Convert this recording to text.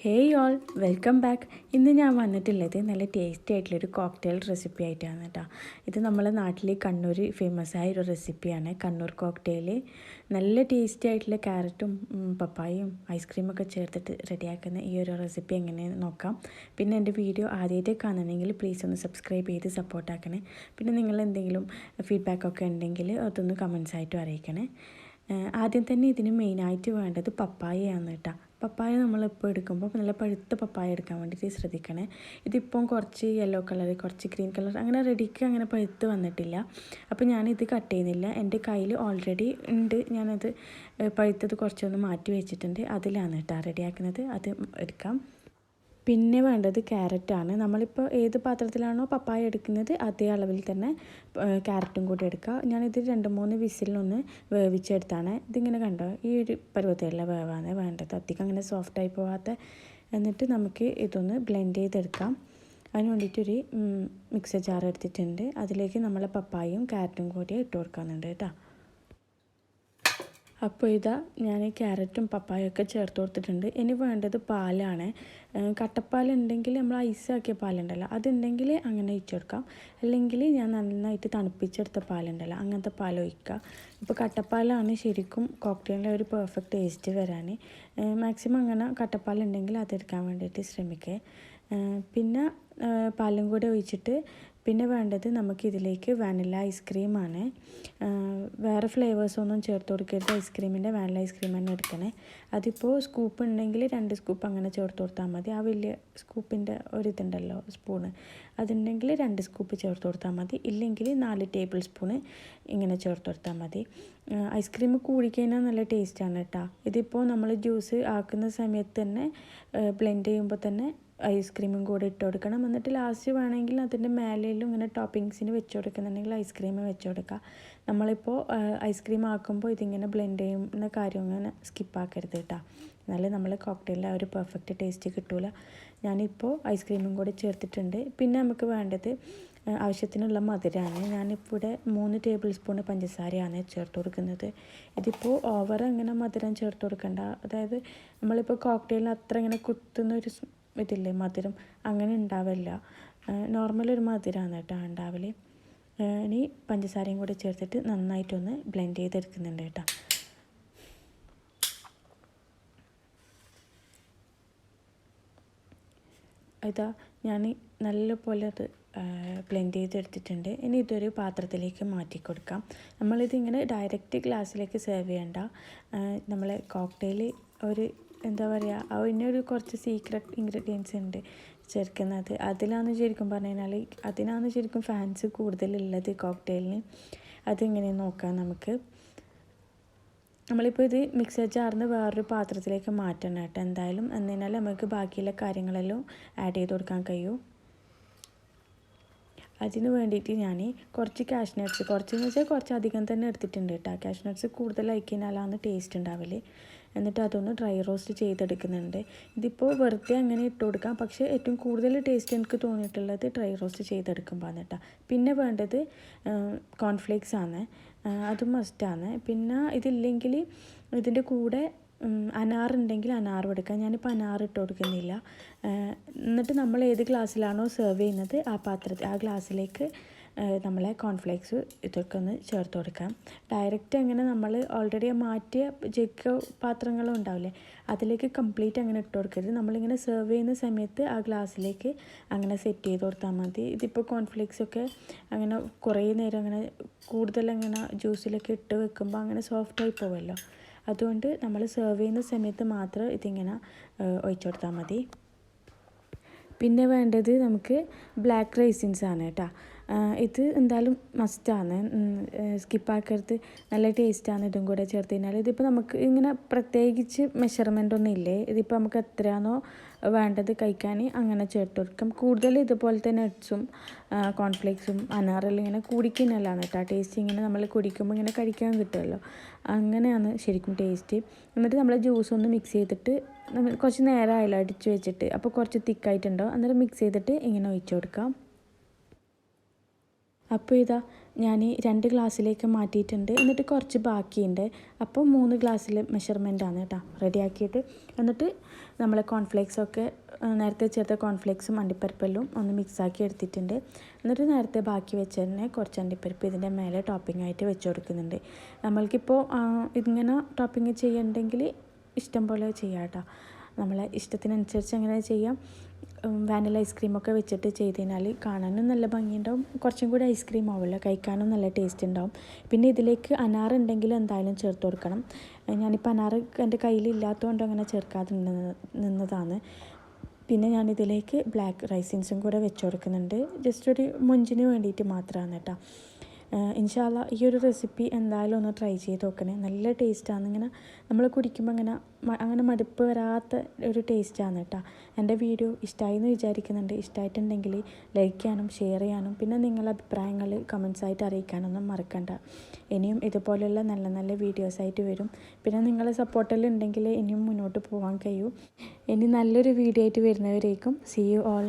Hey all welcome back. ഇന്ന് ഞാൻ വന്നിട്ടുള്ളത് നല്ല ടേസ്റ്റി ആയിട്ടുള്ളൊരു കോക്ടെയിൽ റെസിപ്പി ആയിട്ടാണ് കേട്ടോ. ഇത് നമ്മളെ നാട്ടിൽ കണ്ണൂർ ഫേമസ് ആയ ഒരു റെസിപ്പിയാണ് കണ്ണൂർ കോക്ടെയിൽ. നല്ല ടേസ്റ്റി ആയിട്ടുള്ള ക്യാരറ്റും പപ്പായയും ഐസ്ക്രീമൊക്കെ ചേർത്തിട്ട് റെഡിയാക്കുന്ന ഈ ഒരു റെസിപ്പി എങ്ങനെയെന്ന് നോക്കാം. പിന്നെ എൻ്റെ വീഡിയോ ആദ്യമായിട്ട് കാണണമെങ്കിൽ പ്ലീസ് ഒന്ന് സബ്സ്ക്രൈബ് ചെയ്ത് സപ്പോർട്ടാക്കണേ. പിന്നെ നിങ്ങൾ എന്തെങ്കിലും ഫീഡ്ബാക്കൊക്കെ ഉണ്ടെങ്കിൽ അതൊന്ന് കമൻസ് ആയിട്ടും അറിയിക്കണേ. ആദ്യം തന്നെ ഇതിന് മെയിനായിട്ട് വേണ്ടത് പപ്പായയാണ് കേട്ടോ. പപ്പായ നമ്മളിപ്പോൾ എടുക്കുമ്പോൾ നല്ല പഴുത്ത പപ്പായ എടുക്കാൻ വേണ്ടിയിട്ട് ശ്രദ്ധിക്കണേ. ഇതിപ്പം കുറച്ച് യെല്ലോ കളർ, കുറച്ച് ഗ്രീൻ കളർ, അങ്ങനെ റെഡിക്ക് അങ്ങനെ പഴുത്ത് വന്നിട്ടില്ല. അപ്പോൾ ഞാനിത് കട്ട് ചെയ്യുന്നില്ല. എൻ്റെ കയ്യിൽ ഓൾറെഡി ഉണ്ട്. ഞാനത് പഴുത്തത് കുറച്ചൊന്ന് മാറ്റി വെച്ചിട്ടുണ്ട്. അതിലാണ് കേട്ടോ റെഡിയാക്കുന്നത്. അത് എടുക്കാം. പിന്നെ വേണ്ടത് ക്യാരറ്റാണ്. നമ്മളിപ്പോൾ ഏത് പാത്രത്തിലാണോ പപ്പായ എടുക്കുന്നത് അതേ അളവിൽ തന്നെ ക്യാരറ്റും കൂടി എടുക്കുക. ഞാനിത് 2-3 വിസിലൊന്ന് വേവിച്ചെടുത്താണ്. ഇതിങ്ങനെ കണ്ടോ, ഈ ഒരു പരുവത്തിലുള്ള വേവാണ് വേണ്ടത്, അധികം അങ്ങനെ സോഫ്റ്റായി പോവാത്ത. എന്നിട്ട് നമുക്ക് ഇതൊന്ന് ബ്ലെൻഡ് ചെയ്തെടുക്കാം. അതിന് വേണ്ടിയിട്ടൊരു മിക്സർ ജാർ എടുത്തിട്ടുണ്ട്. അതിലേക്ക് നമ്മൾ പപ്പായയും ക്യാരറ്റും കൂടി ഇട്ട് കൊടുക്കുന്നുണ്ട് കേട്ടോ. അപ്പോൾ ഇതാ ഞാൻ ക്യാരറ്റും പപ്പായൊക്കെ ചേർത്ത് കൊടുത്തിട്ടുണ്ട്. ഇനി വേണ്ടത് പാലാണ്. കട്ടപ്പാലുണ്ടെങ്കിൽ നമ്മൾ ഐസാക്കിയ പാലുണ്ടല്ലോ, അതുണ്ടെങ്കിൽ അങ്ങനെ ഒഴിച്ചെടുക്കാം. അല്ലെങ്കിൽ ഞാൻ നന്നായിട്ട് തണുപ്പിച്ചെടുത്ത പാലുണ്ടല്ലോ, അങ്ങനത്തെ പാൽ ഒഴിക്കുക. ഇപ്പോൾ കട്ടപ്പാലാണ് ശരിക്കും കോക്ടെയിലിൻ്റെ ഒരു പെർഫെക്റ്റ് ടേസ്റ്റ് വരാൻ. മാക്സിമം അങ്ങനെ കട്ടപ്പാലുണ്ടെങ്കിൽ അതെടുക്കാൻ വേണ്ടിയിട്ട് ശ്രമിക്കുക. പിന്നെ പാലും കൂടെ ഒഴിച്ചിട്ട് പിന്നെ വേണ്ടത് നമുക്കിതിലേക്ക് വാനില ഐസ്ക്രീമാണ്. വേറെ ഫ്ലേവേഴ്സൊന്നും ചേർത്ത് കൊടുക്കരുത്. ഐസ്ക്രീമിൻ്റെ വാനില ഐസ്ക്രീം തന്നെ എടുക്കണേ. അതിപ്പോൾ സ്കൂപ്പ് ഉണ്ടെങ്കിൽ 2 സ്കൂപ്പ് അങ്ങനെ ചേർത്ത് കൊടുത്താൽ മതി. ആ വലിയ സ്കൂപ്പിൻ്റെ ഒരിതുണ്ടല്ലോ സ്പൂണ്, അതുണ്ടെങ്കിൽ 2 സ്കൂപ്പ് ചേർത്ത് കൊടുത്താൽ മതി. ഇല്ലെങ്കിൽ 4 ടേബിൾ സ്പൂണ് ഇങ്ങനെ ചേർത്ത് കൊടുത്താൽ മതി. ഐസ്ക്രീം കൂടിക്കഴിഞ്ഞാൽ നല്ല ടേസ്റ്റാണ് കേട്ടോ. ഇതിപ്പോൾ നമ്മൾ ജ്യൂസ് ആക്കുന്ന സമയത്ത് തന്നെ ബ്ലെൻഡ് ചെയ്യുമ്പോൾ തന്നെ ഐസ്ക്രീമും കൂടെ ഇട്ട് കൊടുക്കണം. എന്നിട്ട് ലാസ്റ്റ് വേണമെങ്കിൽ അതിൻ്റെ മേലെയും ഇങ്ങനെ ടോപ്പിങ്സിന് വെച്ച് കൊടുക്കുന്നുണ്ടെങ്കിൽ ഐസ്ക്രീം വെച്ച് കൊടുക്കുക. നമ്മളിപ്പോൾ ഐസ്ക്രീം ആക്കുമ്പോൾ ഇതിങ്ങനെ ബ്ലെൻഡ് ചെയ്യുന്ന കാര്യം അങ്ങനെ സ്കിപ്പാക്കരുത് കേട്ടോ. എന്നാലും നമ്മൾ കോക്ടെയിലിൻ്റെ ഒരു പെർഫെക്റ്റ് ടേസ്റ്റ് കിട്ടില്ല. ഞാനിപ്പോൾ ഐസ്ക്രീമും കൂടി ചേർത്തിട്ടുണ്ട്. പിന്നെ നമുക്ക് വേണ്ടത് ആവശ്യത്തിനുള്ള മധുരമാണ്. ഞാനിപ്പോൾ ഇവിടെ 3 ടേബിൾ സ്പൂൺ പഞ്ചസാരയാണ് ചേർത്ത് കൊടുക്കുന്നത്. ഇതിപ്പോൾ ഓവർ അങ്ങനെ മധുരം ചേർത്ത് കൊടുക്കണ്ട. അതായത് നമ്മളിപ്പോൾ കോക്ടെയിലിന് അത്ര ഇങ്ങനെ കുത്തുന്നൊരു ഇതില്ലേ മധുരം, അങ്ങനെ ഉണ്ടാവില്ല. നോർമലൊരു മധുരമാണ് കേട്ടോ ഉണ്ടാവല്. ഇനി പഞ്ചസാരയും കൂടി ചേർത്തിട്ട് നന്നായിട്ടൊന്ന് ബ്ലെൻഡ് ചെയ്തെടുക്കുന്നുണ്ട് കേട്ടോ. ഇതാ ഞാൻ നല്ലപോലെ അത് ബ്ലെൻഡ് ചെയ്തെടുത്തിട്ടുണ്ട്. ഇനി ഇതൊരു പാത്രത്തിലേക്ക് മാറ്റി കൊടുക്കാം. നമ്മളിതിങ്ങനെ ഡയറക്റ്റ് ഗ്ലാസ്സിലേക്ക് സെർവ് ചെയ്യണ്ട. നമ്മളെ കോക്ടെയിൽ ഒരു എന്താ പറയുക, അതിനൊരു കുറച്ച് സീക്രട്ട് ഇൻഗ്രീഡിയൻസ് ഉണ്ട് ചേർക്കുന്നത്. അതിലാണ് ശരിക്കും പറഞ്ഞു കഴിഞ്ഞാൽ അതിനാണ് ശരിക്കും ഫാൻസ് കൂടുതലുള്ളത് കോക്ടെയിലിന്. അതെങ്ങനെ നോക്കാം നമുക്ക്. നമ്മളിപ്പോൾ ഇത് മിക്സർ ജാറിന്ന് വേറൊരു പാത്രത്തിലേക്ക് മാറ്റണം കേട്ടോ എന്തായാലും. എന്നാൽ നമുക്ക് ബാക്കിയുള്ള കാര്യങ്ങളെല്ലാം ആഡ് ചെയ്ത് കൊടുക്കാൻ കഴിയും. അതിന് വേണ്ടിയിട്ട് ഞാൻ കുറച്ച് കാഷ്നട്ട്സ്, കുറച്ചെന്ന് വെച്ചാൽ കുറച്ച് അധികം തന്നെ എടുത്തിട്ടുണ്ട് കേട്ടോ. കാഷ്നട്ട്സ് കൂടുതലായി കഴിഞ്ഞാലാണ് ടേസ്റ്റ് ഉണ്ടാവില്ലേ. എന്നിട്ട് അതൊന്ന് ഡ്രൈ റോസ്റ്റ് ചെയ്തെടുക്കുന്നുണ്ട്. ഇതിപ്പോൾ വെറുതെ അങ്ങനെ ഇട്ട് കൊടുക്കാം, പക്ഷേ ഏറ്റവും കൂടുതൽ ടേസ്റ്റ് എനിക്ക് തോന്നിയിട്ടുള്ളത് ഡ്രൈ റോസ്റ്റ് ചെയ്തെടുക്കുമ്പോൾ കേട്ടോ. പിന്നെ വേണ്ടത് കോൺഫ്ലേക്സ് ആണ്, അത് മസ്റ്റാണ്. പിന്നെ ഇതില്ലെങ്കിൽ ഇതിൻ്റെ കൂടെ അനാറുണ്ടെങ്കിൽ അനാറും എടുക്കാം. ഞാനിപ്പോൾ അനാർ ഇട്ട് കൊടുക്കുന്നില്ല. എന്നിട്ട് നമ്മൾ ഏത് ഗ്ലാസ്സിലാണോ സെർവ് ചെയ്യുന്നത് ആ ഗ്ലാസ്സിലേക്ക് നമ്മളെ കോൺഫ്ലേക്സ് ഇതൊക്കെ ഒന്ന് ചേർത്ത് കൊടുക്കാം. ഡയറക്റ്റ് അങ്ങനെ നമ്മൾ ഓൾറെഡി മാറ്റിയ ജഗ് പാത്രങ്ങളും ഉണ്ടാവില്ലേ, അതിലേക്ക് കംപ്ലീറ്റ് അങ്ങനെ ഇട്ട് കൊടുക്കരുത്. നമ്മളിങ്ങനെ സെർവ് ചെയ്യുന്ന സമയത്ത് ആ ഗ്ലാസ്സിലേക്ക് അങ്ങനെ സെറ്റ് ചെയ്ത് കൊടുത്താൽ മതി. ഇതിപ്പോൾ കോൺഫ്ലേക്സൊക്കെ അങ്ങനെ കുറേ നേരം അങ്ങനെ കൂടുതലങ്ങനെ ജ്യൂസിലൊക്കെ ഇട്ട് വെക്കുമ്പോൾ അങ്ങനെ സോഫ്റ്റായി പോവുമല്ലോ. അതുകൊണ്ട് നമ്മൾ സെർവ് ചെയ്യുന്ന സമയത്ത് മാത്രം ഇതിങ്ങനെ ഒഴിച്ചു കൊടുത്താൽ മതി. പിന്നെ വേണ്ടത് നമുക്ക് ബ്ലാക്ക് റൈസിൻസ് ആണ് കേട്ടോ. ഇത് എന്തായാലും മസ്റ്റാണ്, സ്കിപ്പാക്കരുത്. നല്ല ടേസ്റ്റാണ് ഇതും കൂടെ ചേർത്ത് കഴിഞ്ഞാൽ. ഇതിപ്പോൾ നമുക്ക് ഇങ്ങനെ പ്രത്യേകിച്ച് മെഷർമെൻ്റ് ഒന്നും ഇല്ലേ. ഇതിപ്പോൾ നമുക്ക് എത്രയാണോ വേണ്ടത് കഴിക്കാൻ അങ്ങനെ ചേർത്ത് കൊടുക്കാം. കൂടുതൽ ഇതുപോലത്തെ നട്ട്സും കോൺഫ്ലേക്സും അനാറെല്ലാം ഇങ്ങനെ കുടിക്കുന്നതല്ലാണ് കേട്ടോ ടേസ്റ്റ്. ഇങ്ങനെ നമ്മൾ കുടിക്കുമ്പോൾ ഇങ്ങനെ കഴിക്കാൻ കിട്ടുമല്ലോ, അങ്ങനെയാണ് ശരിക്കും ടേസ്റ്റ്. എന്നിട്ട് നമ്മൾ ജ്യൂസ് ഒന്ന് മിക്സ് ചെയ്തിട്ട് നമ്മൾ കുറച്ച് നേരമായല്ലോ അടിച്ച് വെച്ചിട്ട്, അപ്പോൾ കുറച്ച് തിക്കായിട്ടുണ്ടോ അന്നേരം മിക്സ് ചെയ്തിട്ട് ഇങ്ങനെ ഒഴിച്ചു കൊടുക്കാം. അപ്പോൾ ഇതാ ഞാൻ 2 ഗ്ലാസ്സിലേക്ക് മാറ്റിയിട്ടുണ്ട്. എന്നിട്ട് കുറച്ച് ബാക്കിയുണ്ട്. അപ്പോൾ 3 ഗ്ലാസ്സിൽ മെഷർമെൻറ്റാണ് കേട്ടോ റെഡിയാക്കിയിട്ട്. എന്നിട്ട് നമ്മളെ കോൺഫ്ലേക്സൊക്കെ നേരത്തെ ചേർത്ത കോൺഫ്ലേക്സും അണ്ടിപ്പരിപ്പെല്ലാം ഒന്ന് മിക്സാക്കി എടുത്തിട്ടുണ്ട്. എന്നിട്ട് നേരത്തെ ബാക്കി വെച്ചതിനെ കുറച്ച് അണ്ടിപ്പരിപ്പ് ഇതിൻ്റെ മേലെ ടോപ്പിംഗ് ആയിട്ട് വെച്ച് കൊടുക്കുന്നുണ്ട്. നമ്മൾക്കിപ്പോൾ ഇങ്ങനെ ടോപ്പിംഗ് ചെയ്യണമെങ്കിൽ ഇഷ്ടം പോലെ ചെയ്യാം കേട്ടോ. നമ്മളെ ഇഷ്ടത്തിനനുസരിച്ച് അങ്ങനെ ചെയ്യാം. വാനില ഐസ്ക്രീമൊക്കെ വെച്ചിട്ട് ചെയ്ത് കഴിഞ്ഞാൽ കാണാനും നല്ല ഭംഗിയുണ്ടാവും, കുറച്ചും കൂടി ഐസ്ക്രീം ആവുമല്ലോ, കഴിക്കാനും നല്ല ടേസ്റ്റ് ഉണ്ടാവും. പിന്നെ ഇതിലേക്ക് അനാർ ഉണ്ടെങ്കിൽ എന്തായാലും ചേർത്ത് കൊടുക്കണം. ഞാനിപ്പോൾ അനാർ എൻ്റെ കയ്യിലില്ലാത്തതുകൊണ്ട് അങ്ങനെ ചേർക്കാതെ നിന്നതാണ്. പിന്നെ ഞാനിതിലേക്ക് ബ്ലാക്ക് റൈസിൻസും കൂടെ വെച്ച് കൊടുക്കുന്നുണ്ട്, ജസ്റ്റ് ഒരു മൊഞ്ചിന് വേണ്ടിയിട്ട് മാത്രമാണ് കേട്ടോ. ഇൻഷാ അല്ലാ ഈ ഒരു റെസിപ്പി എന്തായാലും ഒന്ന് ട്രൈ ചെയ്ത് നോക്കണേ. നല്ല ടേസ്റ്റാണ്. ഇങ്ങനെ നമ്മൾ കുടിക്കുമ്പോൾ അങ്ങനെ മടുപ്പ് വരാത്ത ഒരു ടേസ്റ്റാണ് കേട്ടോ. എൻ്റെ വീഡിയോ ഇഷ്ടമായി എന്ന് വിചാരിക്കുന്നുണ്ട്. ഇഷ്ടമായിട്ടുണ്ടെങ്കിൽ ലൈക്ക് ചെയ്യാനും ഷെയർ ചെയ്യാനും പിന്നെ നിങ്ങളുടെ അഭിപ്രായങ്ങൾ കമൻസായിട്ട് അറിയിക്കാനൊന്നും മറക്കണ്ട. ഇനിയും ഇതുപോലെയുള്ള നല്ല നല്ല വീഡിയോസായിട്ട് വരും. പിന്നെ നിങ്ങളെ സപ്പോർട്ടെല്ലാം ഉണ്ടെങ്കിൽ ഇനിയും മുന്നോട്ട് പോകാൻ കഴിയും. ഇനി നല്ലൊരു വീഡിയോ ആയിട്ട് വരുന്നവരേക്കും സീ യു ഓൾ.